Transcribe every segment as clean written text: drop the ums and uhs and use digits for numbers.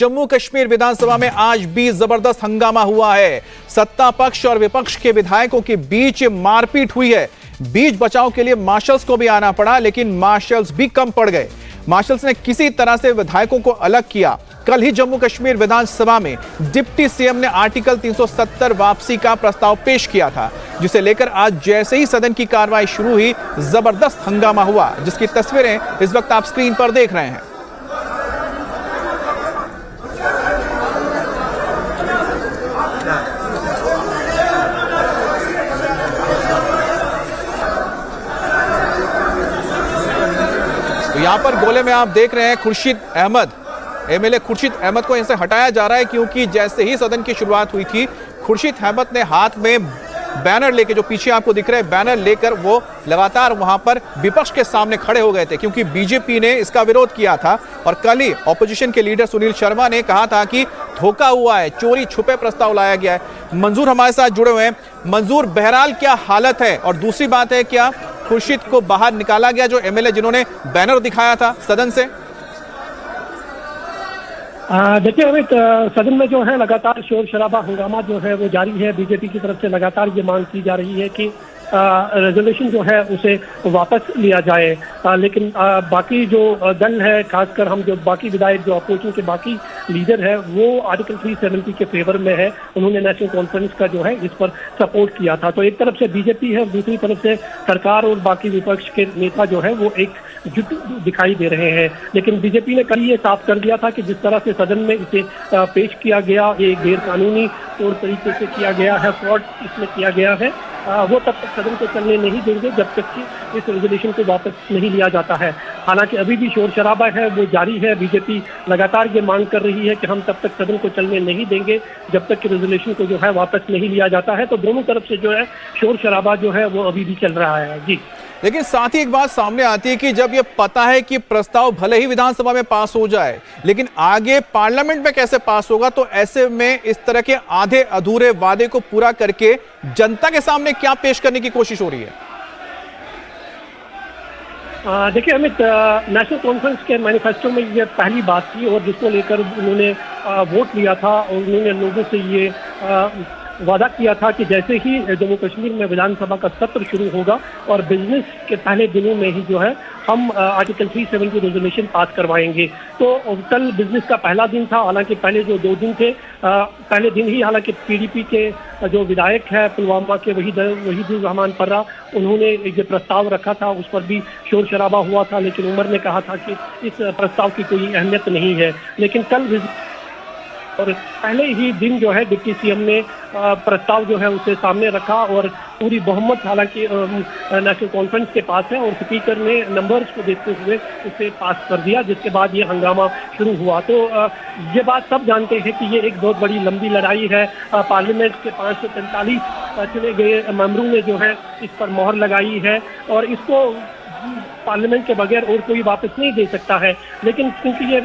जम्मू कश्मीर विधानसभा में आज भी जबरदस्त हंगामा हुआ है। सत्ता पक्ष और विपक्ष के विधायकों के बीच मारपीट हुई है। बीच बचाव के लिए मार्शल्स को भी आना पड़ा, लेकिन मार्शल्स भी कम पड़ गए। मार्शल्स ने किसी तरह से विधायकों को अलग किया। कल ही जम्मू कश्मीर विधानसभा में डिप्टी सीएम ने आर्टिकल 370 वापसी का प्रस्ताव पेश किया था, जिसे लेकर आज जैसे ही सदन की कार्रवाई शुरू हुई, जबरदस्त हंगामा हुआ, जिसकी तस्वीरें इस वक्त आप स्क्रीन पर देख रहे हैं। तो यहां पर गोले में आप देख रहे हैं खुर्शीद अहमद, एमएलए खुर्शीद अहमद को यहां से हटाया जा रहा है, क्योंकि जैसे ही सदन की शुरुआत हुई थी, खुर्शीद अहमद ने हाथ में बैनर लेकर, जो पीछे आपको दिख रहे हैं बैनर लेकर, वो लगातार वहां पर विपक्ष के सामने खड़े हो गए थे, क्योंकि बीजेपी ने इसका विरोध किया था। और कल ही ऑपोजिशन के लीडर सुनील शर्मा ने कहा था कि धोखा हुआ है, चोरी छुपे प्रस्ताव लाया गया है। मंजूर हमारे साथ जुड़े हुए हैं। मंजूर, बहरहाल क्या हालत है, और दूसरी बात है, क्या खुर्शीद को बाहर निकाला गया, जो एमएलए जिन्होंने बैनर दिखाया था सदन से? देखिए अमित, सदन में जो है लगातार शोर शराबा हंगामा जो है वो जारी है। बीजेपी की तरफ से लगातार ये मांग की जा रही है कि रेजोल्यूशन जो है उसे वापस लिया जाए, लेकिन बाकी जो दल है, खासकर हम जो बाकी विधायक जो अपोजिशन के बाकी लीडर है, वो आर्टिकल 370 के फेवर में है। उन्होंने नेशनल कॉन्फ्रेंस का जो है इस पर सपोर्ट किया था। तो एक तरफ से बीजेपी है, दूसरी तरफ से सरकार और बाकी विपक्ष के नेता जो है वो एक जुट दिखाई दे रहे हैं। लेकिन बीजेपी ने कल ये साफ कर दिया था कि जिस तरह से सदन में इसे पेश किया गया, ये गैर कानूनी तौर तरीके से किया गया है, फ्रॉड इसमें किया गया है, वो तब तक सदन को चलने नहीं देंगे जब तक कि इस रेजोल्यूशन को वापस नहीं लिया जाता है। हालांकि अभी भी शोर शराबा है वो जारी है। बीजेपी लगातार ये मांग कर रही है कि हम तब तक सदन को चलने नहीं देंगे जब तक कि रेजोल्यूशन को जो है वापस नहीं लिया जाता है। तो दोनों तरफ से जो है शोर शराबा जो है वो अभी भी चल रहा है। जी, लेकिन साथ ही एक बात सामने आती है कि जब ये पता है कि प्रस्ताव भले ही विधानसभा में पास हो जाए, लेकिन आगे पार्लियामेंट में कैसे पास होगा, तो ऐसे में इस तरह के आधे अधूरे वादे को पूरा करके जनता के सामने क्या पेश करने की कोशिश हो रही है? देखिए अमित, नेशनल कॉन्फ्रेंस के मैनिफेस्टो में ये पहली बात थी, और जिसको लेकर उन्होंने वोट लिया था, और उन्होंने लोगों से ये वादा किया था कि जैसे ही जम्मू कश्मीर में विधानसभा का सत्र शुरू होगा और बिजनेस के पहले दिनों में ही जो है हम आर्टिकल 370 रेजोल्यूशन पास करवाएंगे। तो कल बिजनेस का पहला दिन था। हालांकि पहले जो 2 दिन थे, पहले दिन ही हालांकि पीडीपी के जो विधायक है पुलवामा के वहीदुर रहमान पर्रा, उन्होंने जो प्रस्ताव रखा था उस पर भी शोर शराबा हुआ था, लेकिन उमर ने कहा था कि इस प्रस्ताव की कोई अहमियत नहीं है। लेकिन कल और पहले ही दिन जो है डिप्टी सीएम ने प्रस्ताव जो है उसे सामने रखा, और पूरी बहुमत हालांकि नेशनल कॉन्फ्रेंस के पास है, और स्पीकर ने नंबर्स को देखते हुए उसे पास कर दिया, जिसके बाद ये हंगामा शुरू हुआ। तो ये बात सब जानते हैं कि ये एक बहुत बड़ी लंबी लड़ाई है। पार्लियामेंट के 543 चुने गए मेंबरों ने जो है इस पर मोहर लगाई है, और इसको पार्लियामेंट के बगैर और कोई वापस नहीं दे सकता है। लेकिन क्योंकि ये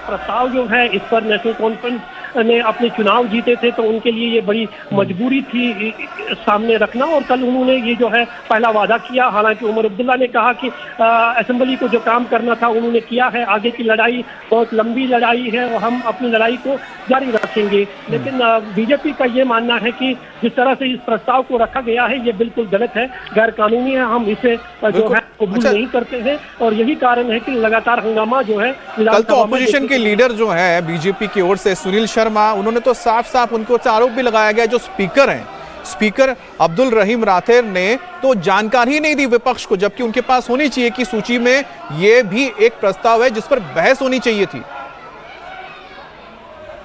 प्रस्ताव जो है इस पर नेशनल कॉन्फ्रेंस ने अपने चुनाव जीते थे, तो उनके लिए ये बड़ी मजबूरी थी सामने रखना, और कल उन्होंने ये जो है पहला वादा किया। हालांकि उमर अब्दुल्ला ने कहा कि असेंबली को जो काम करना था उन्होंने किया है, आगे की लड़ाई बहुत लंबी लड़ाई है और हम अपनी लड़ाई को जारी रखेंगे। लेकिन बीजेपी का ये मानना है कि जिस तरह से इस प्रस्ताव को रखा गया है ये बिल्कुल गलत है, गैर कानूनी है, हम इसे जो है कबूल नहीं करते हैं, और यही कारण है कि लगातार हंगामा जो है। कल तो ऑपोजिशन के लीडर जो है बीजेपी की ओर से सुनील शर्मा, उन्होंने तो साफ साफ उनको आरोप भी लगाया गया, जो स्पीकर हैं, स्पीकर अब्दुल रहीम राठौर ने तो जानकारी ही नहीं दी विपक्ष को, जबकि उनके पास होनी चाहिए कि सूची में ये भी एक प्रस्ताव है जिस पर बहस होनी चाहिए थी।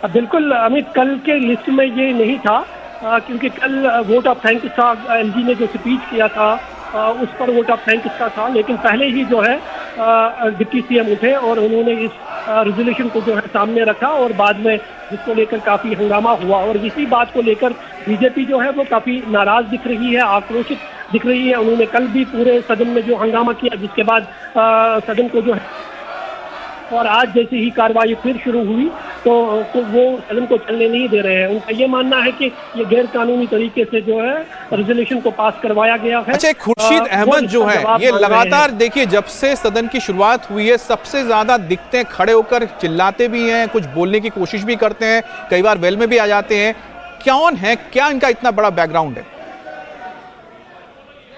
बिल्कुल अमित, कल के लिस्ट में ये नहीं था, क्योंकि कल वोट ऑफ थैंक्स था। एलजी ने जो स्पीच किया था उस पर वोट ऑफ थैंक्स का था, लेकिन पहले ही जो है डिप्टी सीएम उठे और उन्होंने इस रेजोल्यूशन को जो है सामने रखा, और बाद में जिसको लेकर काफी हंगामा हुआ। और इसी बात को लेकर बीजेपी जो है वो काफी नाराज दिख रही है, आक्रोशित दिख रही है। उन्होंने कल भी पूरे सदन में जो हंगामा किया, जिसके बाद सदन को जो है, और आज जैसे ही कार्रवाई फिर शुरू हुई तो वो सदन को चलने नहीं दे रहे हैं। उनका ये मानना है कि ये गैर कानूनी तरीके से जो है रेजोल्यूशन को पास करवाया गया है। अच्छा, खुर्शीद अहमद जो है ये लगातार देखिए जब से सदन की शुरुआत हुई है सबसे ज्यादा दिखते हैं, खड़े होकर चिल्लाते भी हैं, कुछ बोलने की कोशिश भी करते हैं, कई बार वेल में भी आ जाते हैं। कौन है, क्या इनका इतना बड़ा बैकग्राउंड है?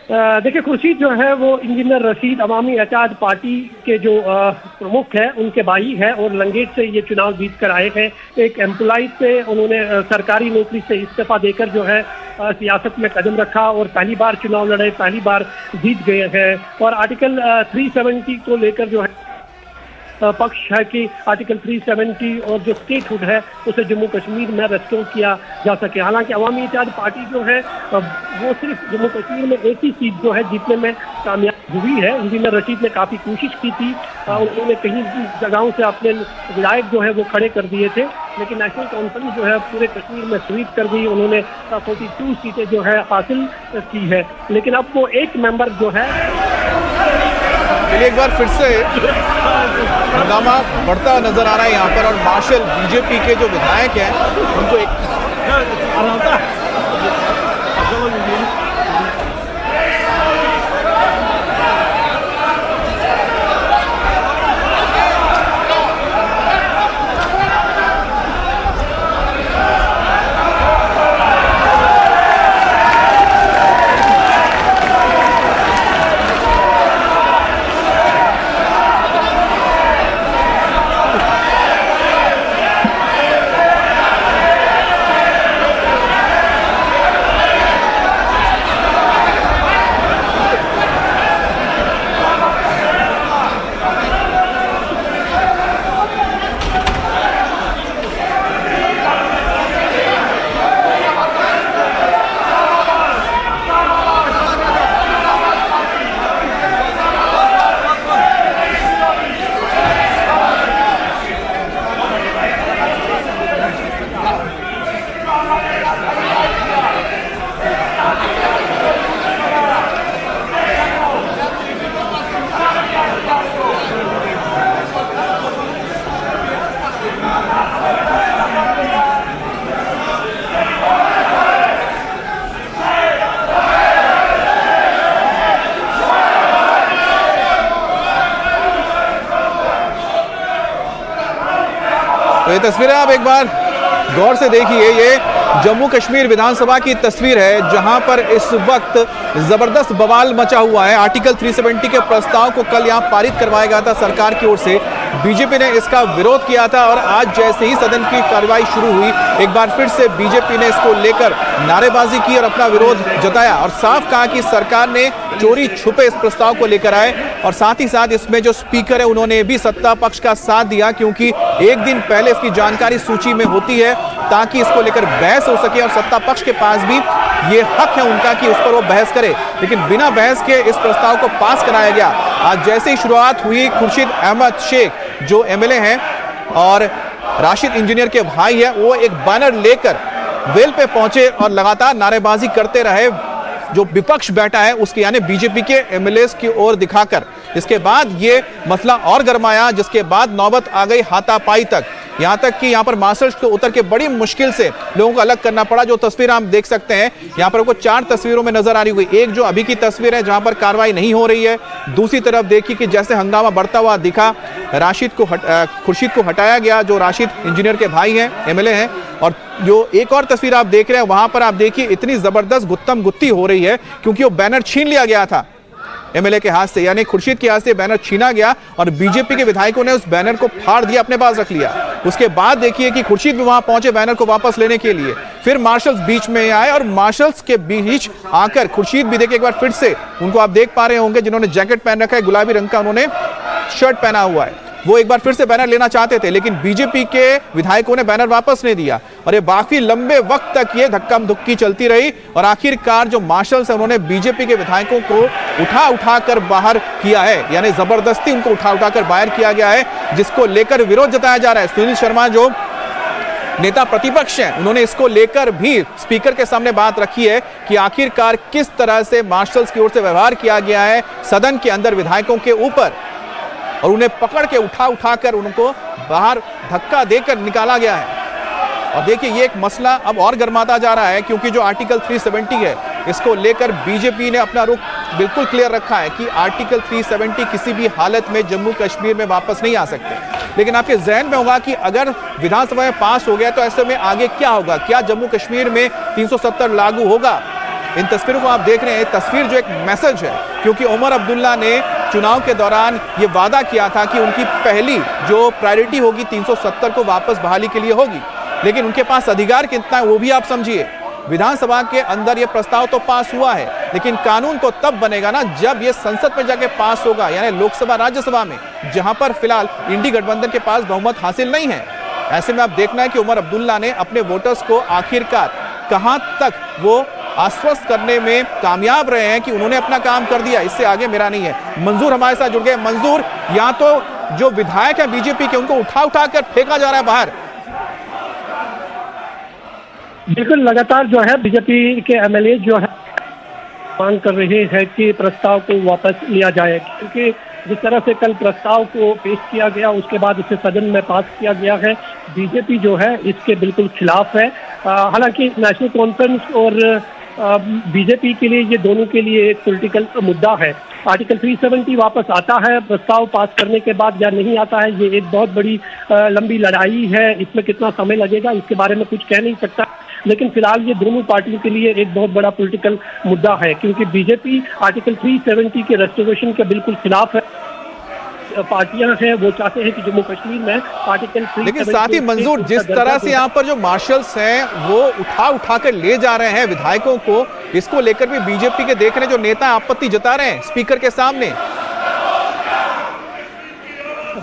देखिए, खुर्शीद जो है वो इंजीनियर रशीद अवामी एतहाद पार्टी के जो प्रमुख है उनके भाई है और लंगेट से ये चुनाव जीत कर आए हैं। एक एम्प्लॉय से उन्होंने सरकारी नौकरी से इस्तीफा देकर जो है सियासत में कदम रखा और पहली बार चुनाव लड़े, पहली बार जीत गए हैं। और आर्टिकल 370 को लेकर जो है पक्ष है कि आर्टिकल 370 और जो स्टेटहुड है उसे जम्मू कश्मीर में रेस्टोर किया जा सके। हालांकि अवामी इत्तेहाद पार्टी जो है वो सिर्फ जम्मू कश्मीर में एक ही सीट जो है जीतने में कामयाब हुई है। इंजीनियर रशीद ने काफ़ी कोशिश की थी, उन्होंने कहीं जगहों से अपने विधायक जो है वो खड़े कर दिए थे, लेकिन नेशनल कॉन्फ्रेंस जो है पूरे कश्मीर में स्वीप कर दी। उन्होंने 42 सीटें जो है हासिल की है, लेकिन अब वो एक मेंबर जो है एक बार फिर से हंगामा बढ़ता नजर आ रहा है यहाँ पर और मार्शल बीजेपी के जो विधायक हैं उनको एक तो ये तस्वीरें आप एक बार गौर से देखिए, ये जम्मू कश्मीर विधानसभा की तस्वीर है जहां पर इस वक्त जबरदस्त बवाल मचा हुआ है। आर्टिकल 370 के प्रस्ताव को कल यहां पारित करवाया गया था सरकार की ओर से, बीजेपी ने इसका विरोध किया था और आज जैसे ही सदन की कार्रवाई शुरू हुई एक बार फिर से बीजेपी ने इसको लेकर नारेबाजी की और अपना विरोध जताया और साफ कहा कि सरकार ने चोरी छुपे इस प्रस्ताव को लेकर आए। और साथ ही साथ इसमें जो स्पीकर है उन्होंने भी सत्ता पक्ष का साथ दिया, क्योंकि एक दिन पहले इसकी जानकारी सूची में होती है ताकि इसको लेकर बहस हो सके और सत्ता पक्ष के पास भी ये हक है उनका कि उस पर वो बहस करे। लेकिन बिना बहस के इस प्रस्ताव को पास कराया गया। आज जैसे ही शुरुआत हुई, खुर्शीद अहमद शेख जो एमएलए हैं और राशिद इंजीनियर के भाई हैं, वो एक बैनर लेकर वेल पे पहुंचे और लगातार नारेबाजी करते रहे जो विपक्ष बैठा है उसके, यानी बीजेपी के एमएलएस की ओर दिखाकर। इसके बाद ये मसला और गरमाया, जिसके बाद नौबत आ गई हाथापाई तक, यहां तक कि यहां पर मार्शल्स को उतर के बड़ी मुश्किल से लोगों को अलग करना पड़ा। जो तस्वीर आप देख सकते हैं यहां पर आपको 4 तस्वीरों में नजर आ रही हुई, एक जो अभी की तस्वीर है जहां पर कार्रवाई नहीं हो रही है, दूसरी तरफ देखिए कि जैसे हंगामा बढ़ता हुआ दिखा, खुर्शीद को हटाया गया जो राशिद इंजीनियर के भाई हैं, एमएलए हैं। और जो एक और तस्वीर आप देख रहे हैं वहां पर आप देखिए इतनी जबरदस्त गुत्तम गुत्ती हो रही है क्योंकि वो बैनर छीन लिया गया था एमएलए के हाथ से, यानी खुर्शीद के हाथ से बैनर छीना गया और बीजेपी के विधायकों ने उस बैनर को फाड़ दिया, अपने पास रख लिया। उसके बाद देखिए कि खुर्शीद भी वहां पहुंचे बैनर को वापस लेने के लिए, फिर मार्शल्स बीच में आए और मार्शल्स के बीच आकर खुर्शीद भी देखिए एक बार फिर से, उनको आप देख पा रहे होंगे जिन्होंने जैकेट पहन रखा है, गुलाबी रंग का उन्होंने शर्ट पहना हुआ है, वो एक बार फिर से बैनर लेना चाहते थे लेकिन बीजेपी के विधायकों ने बैनर वापस नहीं दिया और ये काफी लंबे वक्त तक ये धक्का धुक्की चलती रही और आखिरकार जो मार्शल्स हैं उन्होंने बीजेपी के विधायकों को उठा कर बाहर किया है, यानी जबरदस्ती उनको उठा कर बाहर किया गया है, जिसको लेकर विरोध जताया जा रहा है। सुनील शर्मा जो नेता प्रतिपक्ष हैं उन्होंने इसको लेकर भी स्पीकर के सामने बात रखी है कि आखिरकार किस तरह से मार्शल्स की ओर से व्यवहार किया गया है सदन के अंदर विधायकों के ऊपर। और उन्हें पकड़ के उठाकर उनको बाहर धक्का देकर निकाला गया है। और देखिए ये एक मसला अब और गर्माता जा रहा है, क्योंकि जो आर्टिकल 370 है इसको लेकर बीजेपी ने अपना रुख बिल्कुल क्लियर रखा है कि आर्टिकल 370 किसी भी हालत में जम्मू कश्मीर में वापस नहीं आ सकते। लेकिन आपके जहन में होगा कि अगर विधानसभा में पास हो गया तो ऐसे में आगे क्या होगा? क्या जम्मू कश्मीर में 370 लागू होगा? इन तस्वीरों को आप देख रहे हैं, तस्वीर जो एक मैसेज है, क्योंकि उमर अब्दुल्ला ने चुनाव के दौरान ये वादा किया था कि उनकी पहली जो प्रायोरिटी होगी 370 को वापस बहाली के लिए होगी। लेकिन उनके पास अधिकार कितना है वो भी आप समझिए। विधानसभा के अंदर ये प्रस्ताव तो पास हुआ है, लेकिन कानून तो तब बनेगा ना जब ये संसद में जाके पास होगा, यानी लोकसभा राज्यसभा में, जहां पर फिलहाल इंडी गठबंधन के पास बहुमत हासिल नहीं है। ऐसे में आप देखना है कि उमर अब्दुल्ला ने अपने वोटर्स को आखिरकार कहां तक वो आश्वस्त करने में कामयाब रहे हैं कि उन्होंने अपना काम कर दिया, इससे आगे मेरा नहीं है। मंजूर हमारे साथ जुड़ गए। मंजूर, यहाँ तो जो विधायक है बीजेपी के उनको उठा कर फेंका जा रहा है बाहर। बिल्कुल, लगातार जो है बीजेपी के एमएलए जो है मांग कर रहे हैं कि प्रस्ताव को वापस लिया जाए, क्योंकि जिस तरह से कल प्रस्ताव को पेश किया गया उसके बाद इसे सदन में पास किया गया है, बीजेपी जो है इसके बिल्कुल खिलाफ है। हालांकि नेशनल कॉन्फ्रेंस और बीजेपी के लिए ये दोनों के लिए एक पॉलिटिकल मुद्दा है। आर्टिकल 370 वापस आता है प्रस्ताव पास करने के बाद या नहीं आता है, ये एक बहुत बड़ी लंबी लड़ाई है। इसमें कितना समय लगेगा इसके बारे में कुछ कह नहीं सकता, लेकिन फिलहाल ये दोनों पार्टियों के लिए एक बहुत बड़ा पॉलिटिकल मुद्दा है, क्योंकि बीजेपी आर्टिकल 370 के रेस्टोरेशन के बिल्कुल खिलाफ है। पार्टियां हैं वो चाहते हैं कि जम्मू कश्मीर में आर्टिकल 370। लेकिन साथ ही मंजूर, जिस तरह से यहाँ पर जो मार्शल्स हैं वो उठा कर ले जा रहे हैं विधायकों को, इसको लेकर भी बीजेपी के देख रहे हैं जो नेता आपत्ति जता रहे हैं स्पीकर के सामने।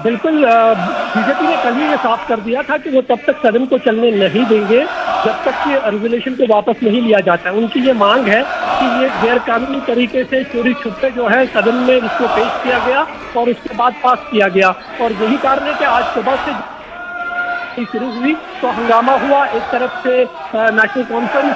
बिल्कुल, बीजेपी ने कल ही ये साफ कर दिया था कि वो तब तक सदन को चलने नहीं देंगे जब तक कि रेजोल्यूशन को वापस नहीं लिया जाता है। उनकी ये मांग है कि ये गैर कानूनी तरीके से चोरी छुपे जो है सदन में इसको पेश किया गया और उसके बाद पास किया गया, और यही कारण है कि आज सुबह से शुरू हुई तो हंगामा हुआ। एक तरफ से नेशनल कॉन्फ्रेंस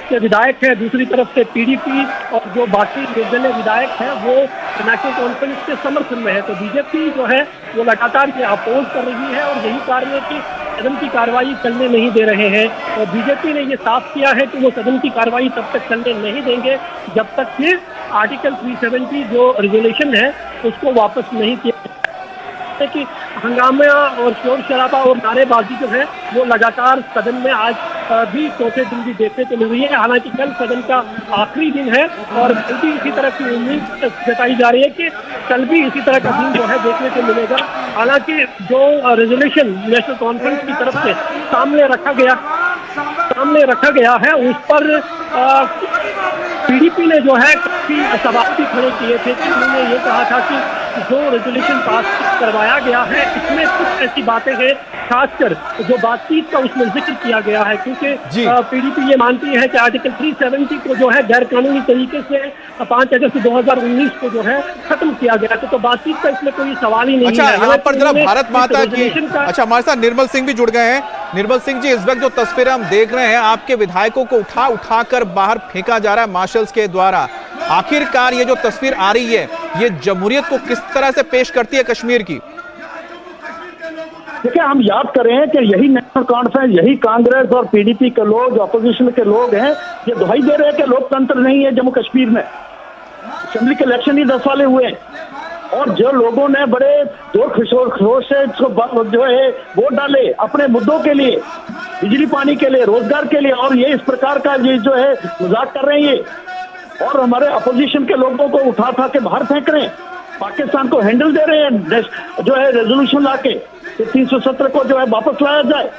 के विधायक हैं, दूसरी तरफ से पीडीपी और जो बाकी निर्दलीय विधायक हैं वो नेशनल कॉन्फ्रेंस के समर्थन में है। तो बीजेपी जो है वो लगातार ये अपोज कर रही है और यही कारण है कि सदन की कार्रवाई चलने नहीं दे रहे हैं। और बीजेपी ने ये साफ किया है कि वो सदन की कार्रवाई तब तक चलने नहीं देंगे जब तक कि आर्टिकल 370 जो रेजोल्यूशन है उसको वापस नहीं किया। कि हंगामा और शोर शराबा और नारेबाजी जो है वो लगातार सदन में आज भी चौथे दिन भी देखने को मिल रही है। हालांकि कल सदन का आखिरी दिन है और कल भी इसी तरह की उम्मीद जताई जा रही है कि कल भी इसी तरह का दिन जो है देखने को मिलेगा। हालांकि जो रेजोल्यूशन नेशनल कॉन्फ्रेंस की तरफ से सामने रखा गया है उस पर पीडीपी ने जो है काफी सवाल भी खड़े किए थे कि उन्होंने ये कहा था कि जो रेजोल्यूशन पास करवाया गया है इसमें कुछ ऐसी बातें हैं, खासकर जो बातचीत का उसमें जिक्र किया गया है, क्योंकि पीडीपी ये मानती है कि आर्टिकल 370 को जो है गैर कानूनी तरीके से 5 अगस्त 2019 को जो है खत्म किया गया था। तो बातचीत का इसमें कोई सवाल ही नहीं है। अच्छा, यहाँ पर जरा भारत माता की, अच्छा हमारे साथ निर्मल सिंह भी जुड़ गए हैं। निर्मल सिंह जी, इस वक्त जो तस्वीरें हम देख रहे हैं आपके विधायकों को उठा कर बाहर फेंका जा रहा है मार्शल्स के द्वारा, आखिरकार ये जो तस्वीर आ रही है ये जमहूरियत को किस तरह से पेश करती है कश्मीर की? देखिए, हम याद करें कि यही नेशनल कॉन्फ्रेंस, यही कांग्रेस और पीडीपी के लोग, जो अपोजिशन के लोग हैं, ये दुहाई दे रहे हैं कि लोकतंत्र नहीं है जम्मू कश्मीर में। असेंबली के इलेक्शन ही 10 साल हुए और जो लोगों ने बड़े जोर खरोश से जो है वोट डाले अपने मुद्दों के लिए, बिजली पानी के लिए, रोजगार के लिए, और ये इस प्रकार का ये जो है मजाक कर रहे हैं ये, और हमारे अपोजिशन के लोगों को उठा के बाहर फेंक रहे हैं, पाकिस्तान को हैंडल दे रहे हैं जो है रेजोल्यूशन लाके 370 को जो है वापस लाया जाए।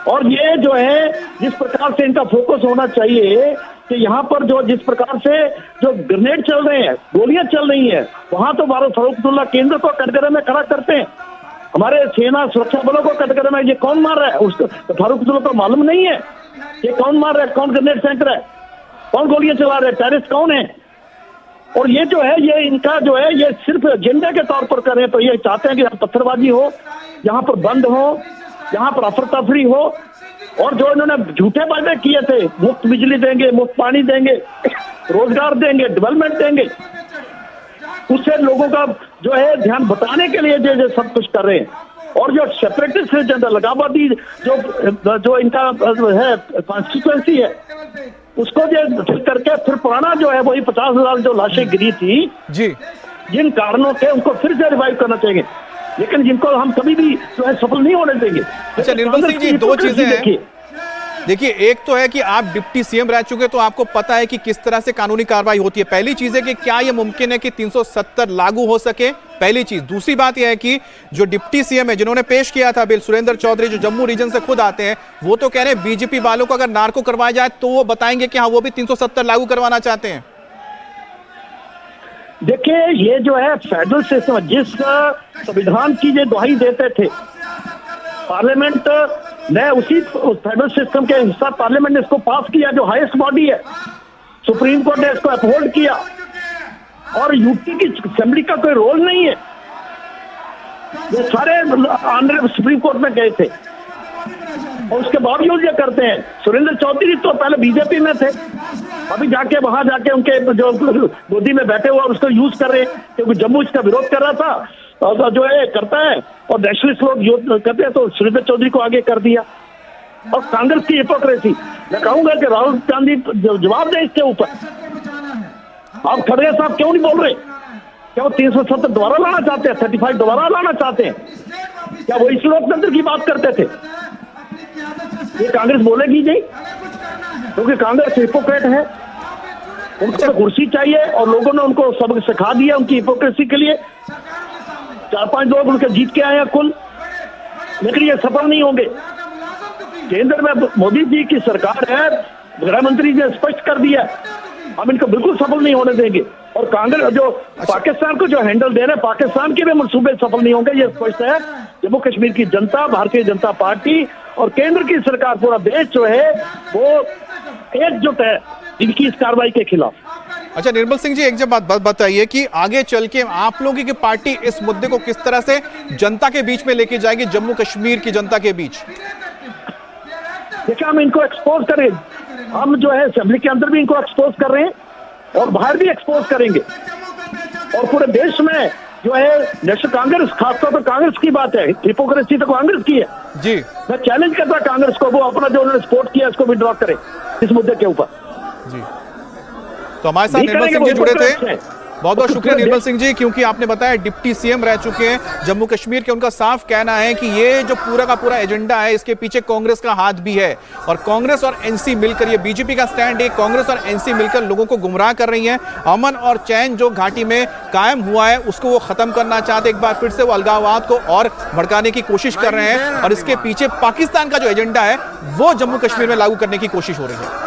और ये जो है जिस प्रकार से इनका फोकस होना चाहिए कि यहाँ पर जो जिस प्रकार से जो ग्रेनेड चल रहे हैं, गोलियां चल रही हैं, वहां तो फारूक अब्दुल्ला केंद्र को कटघरे में खड़ा करते हैं, हमारे सेना सुरक्षा बलों को कटघरे में। ये कौन मार रहा है? उसको फारूक अब्दुल्ला को मालूम नहीं है ये कौन मार रहा है, कौन ग्रेनेड फेंक रहा है, कौन गोलियां चला रहे हैं, टेररिस्ट कौन है। और ये जो है ये इनका जो है ये सिर्फ एजेंडा के तौर पर करें तो ये चाहते हैं कि यहाँ पत्थरबाजी हो, यहाँ पर बंद हो, यहाँ पर अफरा तफरी हो, और जो इन्होंने झूठे वादे किए थे, मुफ्त बिजली देंगे, मुफ्त पानी देंगे, रोजगार देंगे, डेवलपमेंट देंगे, उससे लोगों का जो है ध्यान बताने के लिए जो सब कुछ कर रहे हैं। और जो सेपरेटिस्ट लगाबादी जो इनका है कॉन्स्टिट्यूएंसी है, उसको जो फिर करके फिर पुराना जो है वही 50,000 जो लाशें गिरी थी जी, जिन कारणों के उनको फिर से रिवाइव करना चाहिए, लेकिन जिनको हम कभी भी जो है सफल नहीं होने देंगे। अच्छा निर्मल सिंह जी, दो चीजें हैं। देखिए, एक तो है कि आप डिप्टी सीएम रह चुके तो आपको पता है कि किस तरह से कानूनी कार्रवाई होती है। पहली चीज है कि क्या यह मुमकिन है कि 370 लागू हो सके, पहली चीज। दूसरी बात यह है कि जो डिप्टी सीएम है जिन्होंने पेश किया था बिल, सुरेंद्र चौधरी, जो जम्मू रीजन से खुद आते हैं, वो तो कह रहे हैं बीजेपी वालों को अगर नार्को करवाया जाए तो वो बताएंगे कि हाँ वो भी 370 लागू करवाना चाहते हैं। देखिए, ये जो है फेडरल सिस्टम, जिस संविधान की ये दुहाई देते थे, पार्लियामेंट ने उसी फेडरल सिस्टम के हिस्सा पार्लियामेंट ने इसको पास किया, जो हाईएस्ट बॉडी है। सुप्रीम कोर्ट ने इसको अपहोल्ड किया और यूपी की असेंबली का कोई रोल नहीं है। ये सारे ऑनरेबल सुप्रीम कोर्ट में गए थे और उसके बावजूद ये करते हैं। सुरेंद्र चौधरी तो पहले बीजेपी में थे, अभी जाके वहां जाके उनके जो गोदी में बैठे हुए उसको यूज कर रहे हैं, क्योंकि जम्मू इसका विरोध कर रहा था और जो है करता है और नेशनलिस्ट लोग यूज करते हैं, तो सुरेंद्र चौधरी को आगे कर दिया। और कांग्रेस की हिपोक्रेसी, मैं कहूंगा कि राहुल गांधी जवाब दें इसके ऊपर। आप खड़गे साहब क्यों नहीं बोल रहे? क्या वो 370 दोबारा लाना चाहते हैं, 35 दोबारा लाना चाहते हैं? क्या वो इस लोकतंत्र की बात करते थे? ये कांग्रेस बोलेगी नहीं, क्योंकि कांग्रेस हिपोक्रेट है। उनको तो कुर्सी चाहिए और लोगों ने उनको सबक सिखा दिया उनकी हिपोक्रेसी के लिए। 4-5 लोग उनके जीत के आए हैं कुल, लेकिन ये सफल नहीं होंगे। केंद्र में मोदी जी की सरकार है, गृह मंत्री ने स्पष्ट कर दिया, हम इनको बिल्कुल सफल नहीं होने देंगे। और कांग्रेस जो पाकिस्तान को जो हैंडल दे रहे हैं, पाकिस्तान के भी मंसूबे सफल नहीं होंगे, ये स्पष्ट है। जम्मू कश्मीर की जनता, भारतीय जनता पार्टी और केंद्र की सरकार, पूरा देश जो है वो एकजुट है इनकी इस कार्रवाई के खिलाफ। अच्छा निर्मल सिंह जी, एक जब बात बताइए कि आगे चल के आप लोगों की पार्टी इस मुद्दे को किस तरह से जनता के बीच में लेके जाएगी, जम्मू कश्मीर की जनता के बीच? देखिए, हम इनको एक्सपोज करें, हम जो है असेंबली के अंदर भी इनको एक्सपोज कर रहे हैं और बाहर भी एक्सपोज करेंगे। और पूरे देश में जो है नेशनल कांग्रेस, खासतौर पर कांग्रेस की बात है, हिपोक्रेसी तो कांग्रेस की है जी। मैं चैलेंज करता कांग्रेस को, वो अपना जो उन्होंने सपोर्ट किया इसको विड्रॉ करे इस मुद्दे के ऊपर जी। तो हमारे साथ निर्मल सिंह जी जुड़े थे, बहुत बहुत शुक्रिया निर्मल सिंह जी, क्योंकि आपने बताया डिप्टी सीएम रह चुके हैं जम्मू कश्मीर के। उनका साफ कहना है कि ये जो पूरा का पूरा एजेंडा है, इसके पीछे कांग्रेस का हाथ भी है और कांग्रेस और एनसी मिलकर, ये बीजेपी का स्टैंड है, कांग्रेस और एनसी मिलकर लोगों को गुमराह कर रही हैं। अमन और चैन जो घाटी में कायम हुआ है उसको वो खत्म करना चाहते, एक बार फिर से वो अलगाववाद को और भड़काने की कोशिश कर रहे हैं और इसके पीछे पाकिस्तान का जो एजेंडा है वो जम्मू कश्मीर में लागू करने की कोशिश हो रही है।